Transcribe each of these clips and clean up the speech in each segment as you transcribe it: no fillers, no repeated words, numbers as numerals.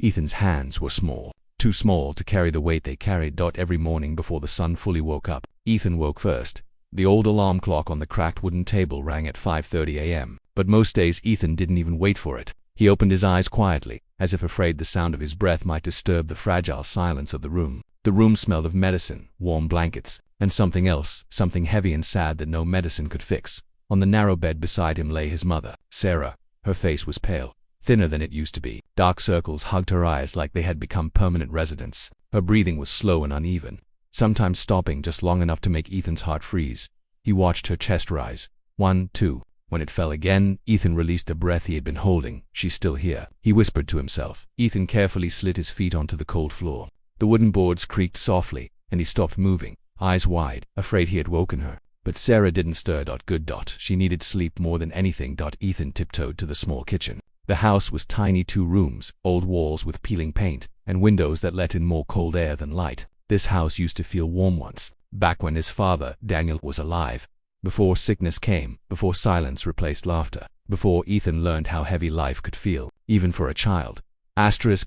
Ethan's hands were small, too small to carry the weight they carried. Every morning before the sun fully woke up, Ethan woke first. The old alarm clock on the cracked wooden table rang at 5:30 a.m., but most days Ethan didn't even wait for it. He opened his eyes quietly, as if afraid the sound of his breath might disturb the fragile silence of the room. The room smelled of medicine, warm blankets, and something else, something heavy and sad that no medicine could fix. On the narrow bed beside him lay his mother, Sarah. Her face was pale, thinner than it used to be. Dark circles hugged her eyes like they had become permanent residents. Her breathing was slow and uneven, sometimes stopping just long enough to make Ethan's heart freeze. He watched her chest rise. 1, 2. When it fell again, Ethan released a breath he had been holding. She's still here, he whispered to himself. Ethan carefully slid his feet onto the cold floor. The wooden boards creaked softly, and he stopped moving, eyes wide, afraid he had woken her. But Sarah didn't stir. Good. She needed sleep more than anything. Ethan tiptoed to the small kitchen. The house was tiny, 2 rooms, old walls with peeling paint, and windows that let in more cold air than light. This house used to feel warm once, back when his father, Daniel, was alive. Before sickness came, before silence replaced laughter, before Ethan learned how heavy life could feel, even for a child.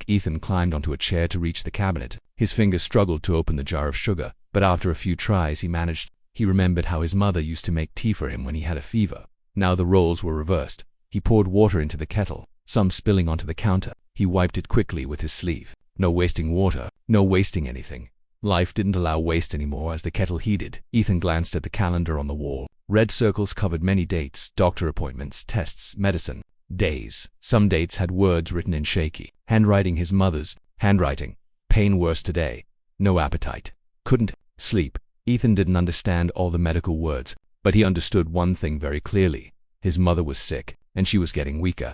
Ethan climbed onto a chair to reach the cabinet. His fingers struggled to open the jar of sugar, but after a few tries he managed. He remembered how his mother used to make tea for him when he had a fever. Now the roles were reversed. He poured water into the kettle, some spilling onto the counter. He wiped it quickly with his sleeve. No wasting water, no wasting anything. Life didn't allow waste anymore. As the kettle heated, Ethan glanced at the calendar on the wall. Red circles covered many dates, doctor appointments, tests, medicine. Days. Some dates had words written in shaky handwriting, his mother's handwriting. Pain worse today. No appetite. Couldn't sleep. Ethan didn't understand all the medical words, but he understood one thing very clearly. His mother was sick, and she was getting weaker.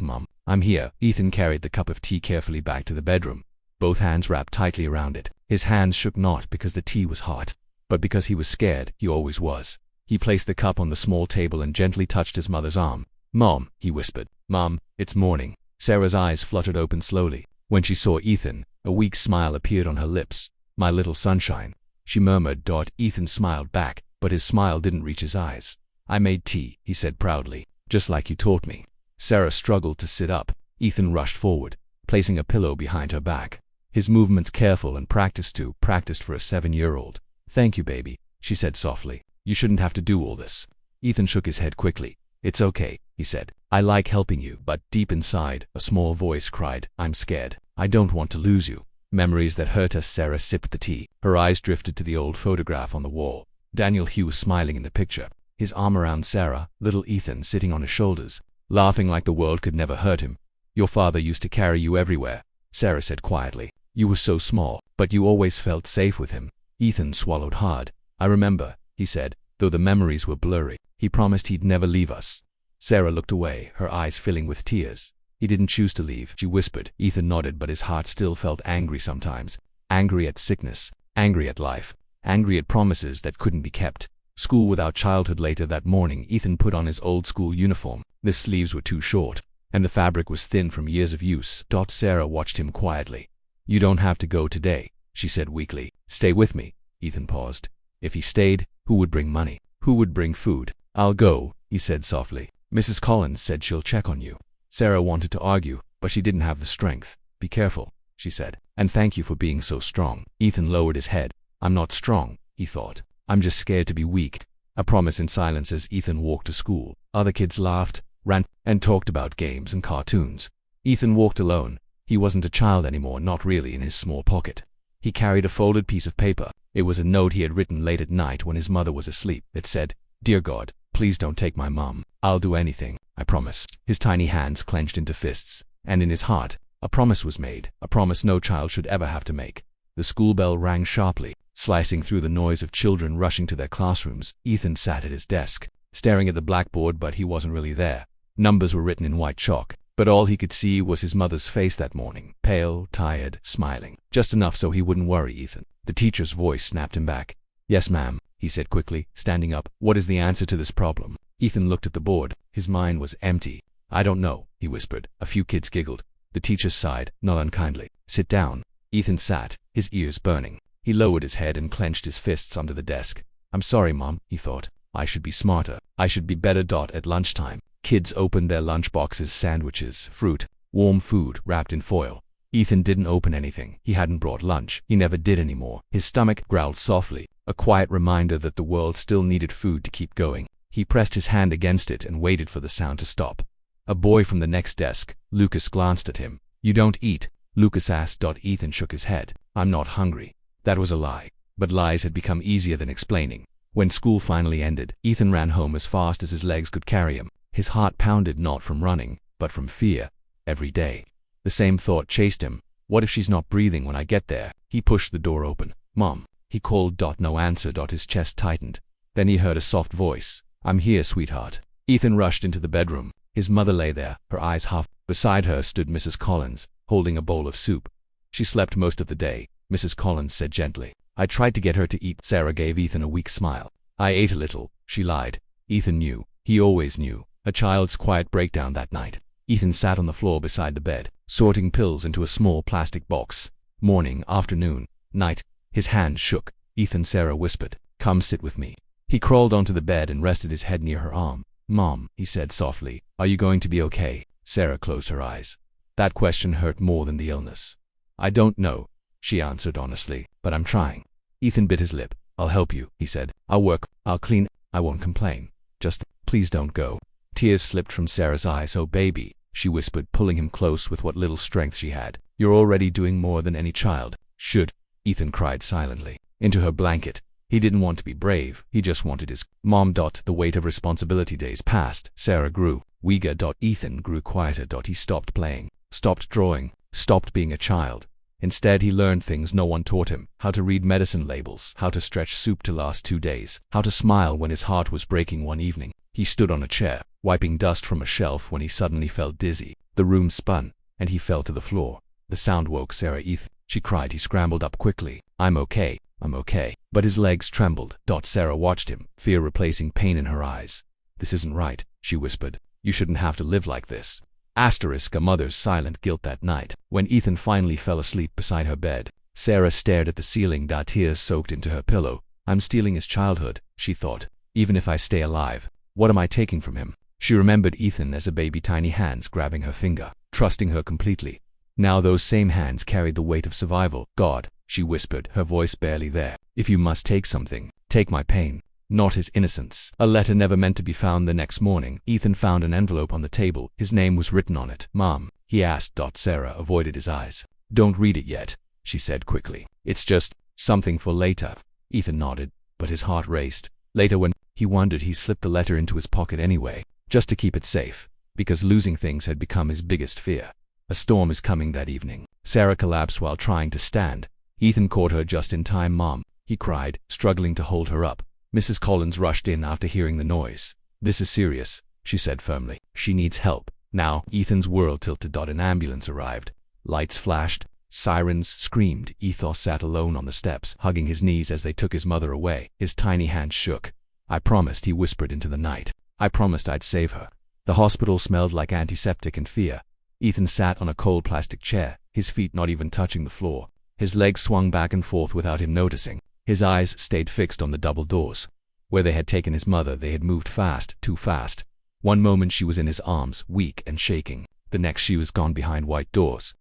Mom, I'm here. Ethan carried the cup of tea carefully back to the bedroom, both hands wrapped tightly around it. His hands shook not because the tea was hot, but because he was scared. He always was. He placed the cup on the small table and gently touched his mother's arm. Mom, he whispered. Mom, it's morning. Sarah's eyes fluttered open slowly. When she saw Ethan, a weak smile appeared on her lips. My little sunshine, she murmured. Ethan smiled back, but his smile didn't reach his eyes. I made tea, he said proudly, just like you taught me. Sarah struggled to sit up. Ethan rushed forward, placing a pillow behind her back. His movements careful and practiced for a 7-year-old. Thank you, baby, she said softly. You shouldn't have to do all this. Ethan shook his head quickly. It's okay, he said. I like helping you. But deep inside, a small voice cried, I'm scared. I don't want to lose you. Memories that hurt us. Sarah sipped the tea. Her eyes drifted to the old photograph on the wall. Daniel Hughes smiling in the picture, his arm around Sarah, little Ethan sitting on his shoulders, laughing like the world could never hurt him. Your father used to carry you everywhere, Sarah said quietly. You were so small, but you always felt safe with him. Ethan swallowed hard. I remember, he said, though the memories were blurry. He promised he'd never leave us. Sarah looked away, her eyes filling with tears. He didn't choose to leave, she whispered. Ethan nodded, but his heart still felt angry sometimes. Angry at sickness, angry at life, angry at promises that couldn't be kept. School without childhood. Later that morning, Ethan put on his old school uniform. The sleeves were too short, and the fabric was thin from years of use. Sarah watched him quietly. You don't have to go today, she said weakly. Stay with me. Ethan paused. If he stayed, who would bring money? Who would bring food? I'll go, he said softly. Mrs. Collins said she'll check on you. Sarah wanted to argue, but she didn't have the strength. Be careful, she said. And thank you for being so strong. Ethan lowered his head. I'm not strong, he thought. I'm just scared to be weak. A promise in silence. As Ethan walked to school, other kids laughed, ran, and talked about games and cartoons. Ethan walked alone. He wasn't a child anymore, not really. In his small pocket, he carried a folded piece of paper. It was a note he had written late at night when his mother was asleep. It said, Dear God, please don't take my mom. I'll do anything, I promise. His tiny hands clenched into fists, and in his heart, a promise was made, a promise no child should ever have to make. The school bell rang sharply, slicing through the noise of children rushing to their classrooms. Ethan sat at his desk, staring at the blackboard, but he wasn't really there. Numbers were written in white chalk, but all he could see was his mother's face that morning, pale, tired, smiling, just enough so he wouldn't worry Ethan. The teacher's voice snapped him back. Yes, ma'am, he said quickly, standing up. What is the answer to this problem? Ethan looked at the board. His mind was empty. I don't know, he whispered. A few kids giggled. The teacher sighed, not unkindly. Sit down. Ethan sat, his ears burning. He lowered his head and clenched his fists under the desk. I'm sorry, Mom, he thought. I should be smarter. I should be better. At lunchtime, kids opened their lunch boxes, sandwiches, fruit, warm food wrapped in foil. Ethan didn't open anything. He hadn't brought lunch. He never did anymore. His stomach growled softly, a quiet reminder that the world still needed food to keep going. He pressed his hand against it and waited for the sound to stop. A boy from the next desk, Lucas, glanced at him. "You don't eat?" Lucas asked. Ethan shook his head. "I'm not hungry." That was a lie. But lies had become easier than explaining. When school finally ended, Ethan ran home as fast as his legs could carry him. His heart pounded not from running, but from fear. Every day, the same thought chased him. What if she's not breathing when I get there? He pushed the door open. "Mom," he called. No answer. His chest tightened. Then he heard a soft voice. "I'm here, sweetheart." Ethan rushed into the bedroom. His mother lay there, her eyes half. Beside her stood Mrs. Collins, holding a bowl of soup. "She slept most of the day," Mrs. Collins said gently. "I tried to get her to eat." Sarah gave Ethan a weak smile. "I ate a little," she lied. Ethan knew. He always knew. A child's quiet breakdown that night. Ethan sat on the floor beside the bed, sorting pills into a small plastic box. Morning, afternoon, night. His hand shook. "Ethan," Sarah whispered, "come sit with me." He crawled onto the bed and rested his head near her arm. "Mom," he said softly, "are you going to be okay?" Sarah closed her eyes. That question hurt more than the illness. "I don't know," she answered honestly, "but I'm trying." Ethan bit his lip. "I'll help you," he said. "I'll work, I'll clean, I won't complain. Just, please don't go." Tears slipped from Sarah's eyes. "Oh baby," she whispered, pulling him close with what little strength she had. "You're already doing more than any child should." Ethan cried silently into her blanket. He didn't want to be brave, he just wanted his mom. The weight of responsibility. Days passed. Sarah grew weaker. Ethan grew quieter. He stopped playing, stopped drawing, stopped being a child. Instead, he learned things no one taught him: how to read medicine labels, how to stretch soup to last 2 days, how to smile when his heart was breaking. One evening, he stood on a chair, wiping dust from a shelf, when he suddenly felt dizzy. The room spun, and he fell to the floor. The sound woke Sarah. "Ethan," she cried. He scrambled up quickly. "I'm okay, I'm okay." But his legs trembled. Sarah watched him, fear replacing pain in her eyes. "This isn't right," she whispered. "You shouldn't have to live like this." A mother's silent guilt. That night, when Ethan finally fell asleep beside her bed, Sarah stared at the ceiling. Tears soaked into her pillow. "I'm stealing his childhood," she thought. "Even if I stay alive, what am I taking from him?" She remembered Ethan as a baby, tiny hands grabbing her finger, trusting her completely. Now those same hands carried the weight of survival. "God," she whispered, her voice barely there, "if you must take something, take my pain, not his innocence." A letter never meant to be found. The next morning, Ethan found an envelope on the table. His name was written on it. "Mom," he asked. Sarah avoided his eyes. "Don't read it yet," she said quickly. "It's just something for later." Ethan nodded, but his heart raced. Later, when he wondered, he slipped the letter into his pocket anyway, just to keep it safe, because losing things had become his biggest fear. A storm is coming. That evening, Sarah collapsed while trying to stand. Ethan caught her just in time. "Mom," he cried, struggling to hold her up. Mrs. Collins rushed in after hearing the noise. "This is serious," she said firmly. "She needs help now." Ethan's world tilted. An ambulance arrived. Lights flashed. Sirens screamed. Ethan sat alone on the steps, hugging his knees as they took his mother away. His tiny hand shook. "I promised," he whispered into the night. "I promised I'd save her." The hospital smelled like antiseptic and fear. Ethan sat on a cold plastic chair, his feet not even touching the floor. His legs swung back and forth without him noticing. His eyes stayed fixed on the double doors. Where they had taken his mother, they had moved fast, too fast. One moment she was in his arms, weak and shaking. The next she was gone behind white doors.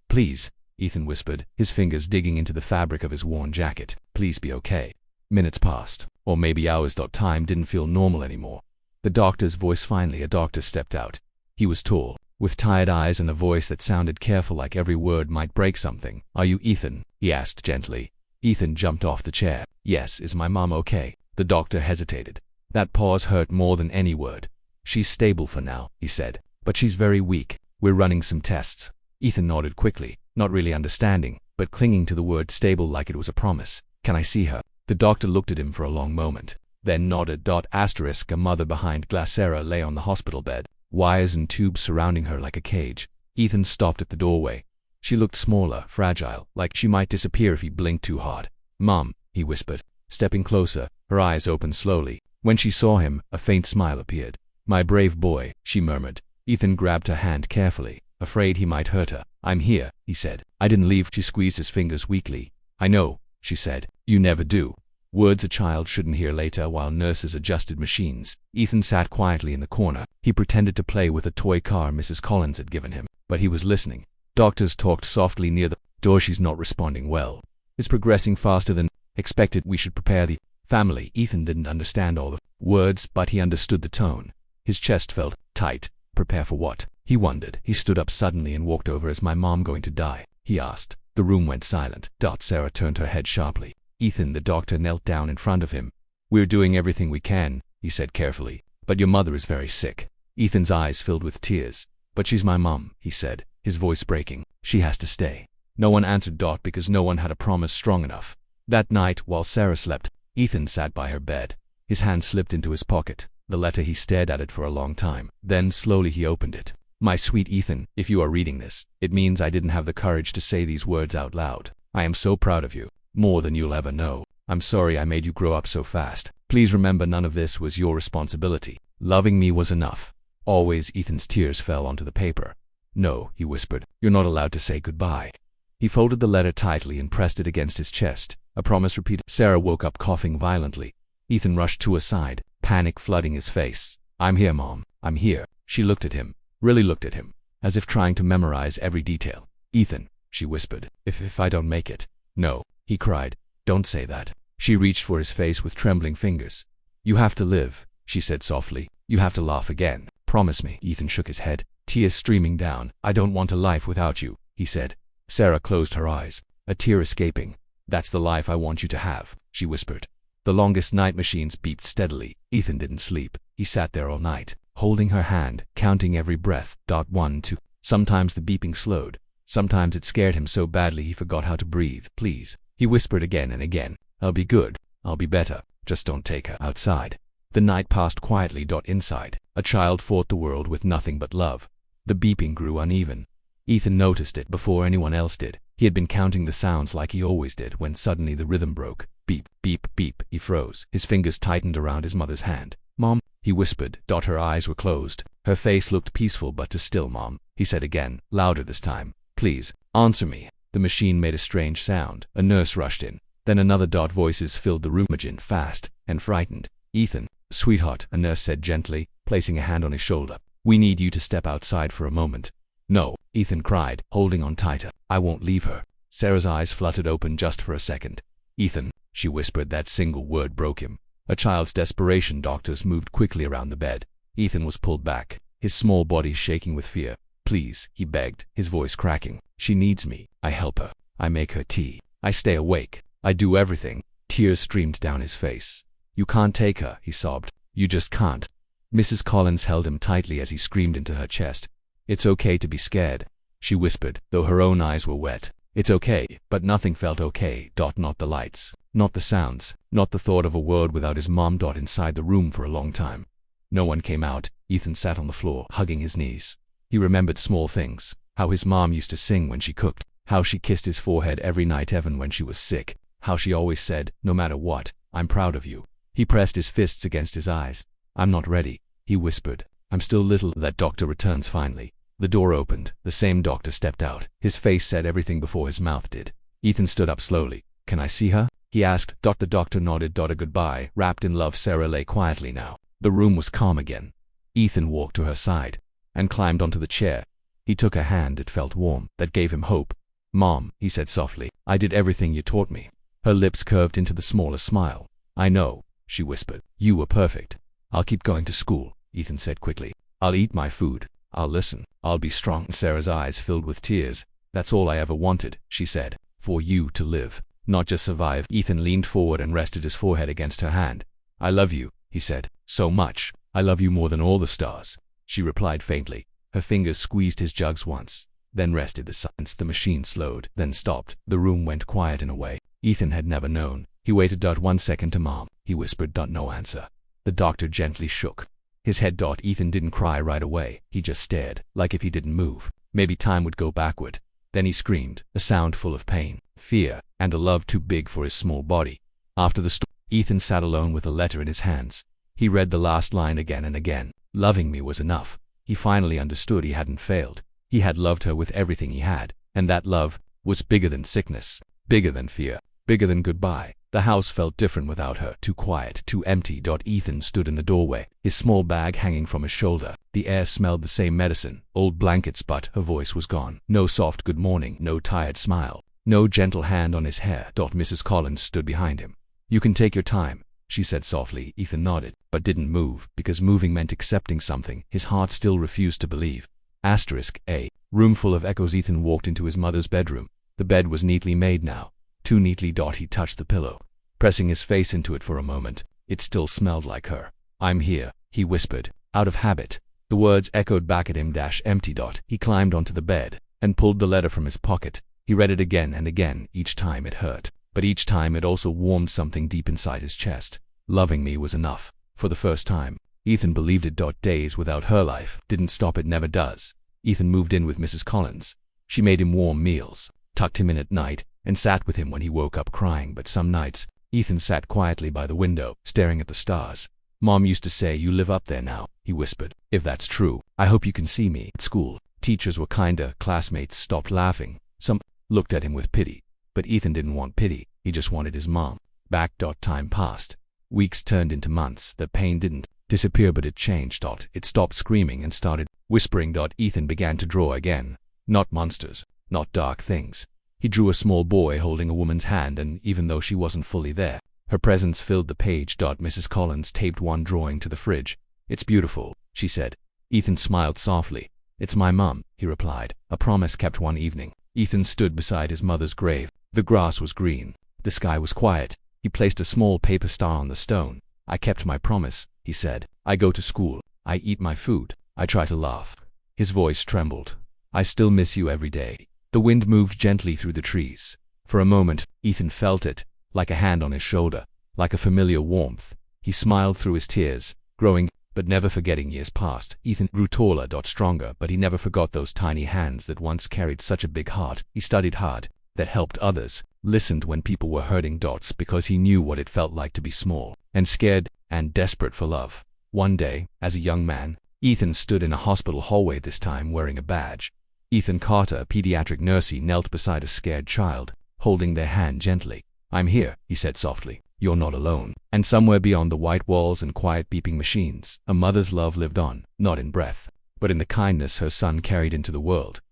"Please," Ethan whispered, his fingers digging into the fabric of his worn jacket. "Please be okay." Minutes passed, or maybe hours. Time didn't feel normal anymore. The doctor's voice. Finally, a doctor stepped out. He was tall, with tired eyes and a voice that sounded careful, like every word might break something. "Are you Ethan?" he asked gently. Ethan jumped off the chair. "Yes." "Is my mom okay?" The doctor hesitated. That pause hurt more than any word. "She's stable for now," he said, "but she's very weak. We're running some tests." Ethan nodded quickly, not really understanding, but clinging to the word stable like it was a promise. "Can I see her?" The doctor looked at him for a long moment, then nodded. A mother behind glass. Sarah lay on the hospital bed, wires and tubes surrounding her like a cage. Ethan stopped at the doorway. She looked smaller, fragile, like she might disappear if he blinked too hard. "Mom," he whispered, stepping closer, her eyes opened slowly. When she saw him, a faint smile appeared. "My brave boy," she murmured. Ethan grabbed her hand carefully, afraid he might hurt her. "I'm here," he said. "I didn't leave." She squeezed his fingers weakly. "I know," she said. "You never do." Words a child shouldn't hear. Later, while nurses adjusted machines, Ethan sat quietly in the corner. He pretended to play with a toy car Mrs. Collins had given him, but he was listening. Doctors talked softly near the door. She's not responding well. It's progressing faster than expected. We should prepare the family. Ethan didn't understand all the words, but he understood the tone. His chest felt tight. Prepare for what? He wondered. He stood up suddenly and walked over. Is my mom going to die? He asked. The room went silent. Sarah turned her head sharply. Ethan, the doctor, knelt down in front of him. We're doing everything we can, he said carefully. But your mother is very sick. Ethan's eyes filled with tears. But she's my mom, he said, his voice breaking. She has to stay. No one answered because no one had a promise strong enough. That night, while Sarah slept, Ethan sat by her bed. His hand slipped into his pocket. The letter. He stared at it for a long time. Then slowly he opened it. My sweet Ethan, if you are reading this, it means I didn't have the courage to say these words out loud. I am so proud of you. More than you'll ever know. I'm sorry I made you grow up so fast. Please remember none of this was your responsibility. Loving me was enough. Always. Ethan's tears fell onto the paper. No, he whispered. You're not allowed to say goodbye. He folded the letter tightly and pressed it against his chest. A promise repeated. Sarah woke up coughing violently. Ethan rushed to her side, panic flooding his face. I'm here, Mom. I'm here. She looked at him, really looked at him, as if trying to memorize every detail. Ethan, she whispered. If I don't make it. No, he cried. Don't say that. She reached for his face with trembling fingers. You have to live, she said softly. You have to laugh again. Promise me. Ethan shook his head, tears streaming down. I don't want a life without you, he said. Sarah closed her eyes, a tear escaping. That's the life I want you to have, she whispered. The longest night machines beeped steadily. Ethan didn't sleep. He sat there all night, holding her hand, counting every breath. 1, 2. Sometimes the beeping slowed. Sometimes it scared him so badly he forgot how to breathe. Please, he whispered again and again. I'll be good. I'll be better. Just don't take her outside. The night passed quietly. Inside, a child fought the world with nothing but love. The beeping grew uneven. Ethan noticed it before anyone else did. He had been counting the sounds like he always did when suddenly the rhythm broke. Beep, beep, beep. He froze. His fingers tightened around his mother's hand. Mom, he whispered. Her eyes were closed. Her face looked peaceful but still. Mom, he said again, louder this time. Please, answer me. The machine made a strange sound. A nurse rushed in. Then another. Voices filled the room. Imogen, fast and frightened. Ethan, sweetheart, a nurse said gently, placing a hand on his shoulder. We need you to step outside for a moment. No, Ethan cried, holding on tighter. I won't leave her. Sarah's eyes fluttered open just for a second. Ethan, she whispered. That single word broke him. A child's desperation. Doctors moved quickly around the bed. Ethan was pulled back, his small body shaking with fear. Please, he begged, his voice cracking. She needs me. I help her. I make her tea. I stay awake. I do everything. Tears streamed down his face. You can't take her, he sobbed. You just can't. Mrs. Collins held him tightly as he screamed into her chest. It's okay to be scared, she whispered, though her own eyes were wet. It's okay, but nothing felt okay. Not the lights, not the sounds, not the thought of a world without his mom. Inside the room for a long time. No one came out. Ethan sat on the floor, hugging his knees. He remembered small things, how his mom used to sing when she cooked, how she kissed his forehead every night even when she was sick, how she always said, no matter what, I'm proud of you. He pressed his fists against his eyes. I'm not ready, he whispered. I'm still little. That doctor returns finally. The door opened. The same doctor stepped out. His face said everything before his mouth did. Ethan stood up slowly. Can I see her? He asked. The doctor nodded. A goodbye. Wrapped in love. Sarah lay quietly now. The room was calm again. Ethan walked to her side and climbed onto the chair. He took her hand. It felt warm. That gave him hope. Mom, he said softly, I did everything you taught me. Her lips curved into the smallest smile. I know, she whispered. You were perfect. I'll keep going to school, Ethan said quickly. I'll eat my food. I'll listen. I'll be strong. Sarah's eyes filled with tears. That's all I ever wanted, she said. For you to live, not just survive. Ethan leaned forward and rested his forehead against her hand. I love you, he said. So much. I love you more than all the stars, she replied faintly. Her fingers squeezed his jugs once, then rested. The silence. The machine slowed, then stopped. The room went quiet in a way Ethan had never known. He waited. 1 second to Mom, he whispered. No answer. The doctor gently shook his head. Ethan didn't cry right away. He just stared, like if he didn't move, maybe time would go backward. Then he screamed, a sound full of pain, fear, and a love too big for his small body. After the storm, Ethan sat alone with a letter in his hands. He read the last line again and again. Loving me was enough. He finally understood he hadn't failed. He had loved her with everything he had, and that love was bigger than sickness, bigger than fear, bigger than goodbye. The house felt different without her, too quiet, too empty. Ethan stood in the doorway, his small bag hanging from his shoulder. The air smelled the same medicine, old blankets, but her voice was gone. No soft good morning, no tired smile, no gentle hand on his hair. Mrs. Collins stood behind him. "You can take your time," she said softly. Ethan nodded, but didn't move, because moving meant accepting something his heart still refused to believe. A room full of echoes. Ethan walked into his mother's bedroom. The bed was neatly made now, too neatly. He touched the pillow, pressing his face into it for a moment. It still smelled like her. "I'm here," he whispered, out of habit. The words echoed back at him. Empty. He climbed onto the bed and pulled the letter from his pocket. He read it again and again. Each time it hurt, but each time it also warmed something deep inside his chest. Loving me was enough. For the first time, Ethan believed it. Days without her life didn't stop. It never does. Ethan moved in with Mrs. Collins. She made him warm meals, tucked him in at night, and sat with him when he woke up crying. But some nights, Ethan sat quietly by the window, staring at the stars. "Mom used to say you live up there now," he whispered. "If that's true, I hope you can see me at school." Teachers were kinder, classmates stopped laughing. Some looked at him with pity. But Ethan didn't want pity, he just wanted his mom back. Time passed. Weeks turned into months. The pain didn't disappear, but it changed. It stopped screaming and started whispering. Ethan began to draw again. Not monsters, not dark things. He drew a small boy holding a woman's hand, and even though she wasn't fully there, her presence filled the page. Mrs. Collins taped one drawing to the fridge. "It's beautiful," she said. Ethan smiled softly. "It's my mum," he replied. A promise kept. One evening, Ethan stood beside his mother's grave. The grass was green. The sky was quiet. He placed a small paper star on the stone. "I kept my promise," he said. "I go to school. I eat my food. I try to laugh." His voice trembled. "I still miss you every day." The wind moved gently through the trees. For a moment, Ethan felt it, like a hand on his shoulder, like a familiar warmth. He smiled through his tears, growing, but never forgetting. Years passed. Ethan grew taller. Stronger, but he never forgot those tiny hands that once carried such a big heart. He studied hard, that helped others, listened when people were hurting. Because he knew what it felt like to be small, and scared, and desperate for love. One day, as a young man, Ethan stood in a hospital hallway, this time wearing a badge. Ethan Carter, a pediatric nurse, knelt beside a scared child, holding their hand gently. "I'm here," he said softly. "You're not alone." And somewhere beyond the white walls and quiet beeping machines, a mother's love lived on, not in breath, but in the kindness her son carried into the world.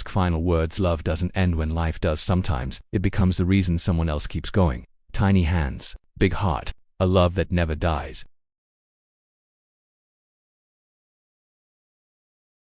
Final words: love doesn't end when life does. Sometimes it becomes the reason someone else keeps going. Tiny hands, big heart, a love that never dies.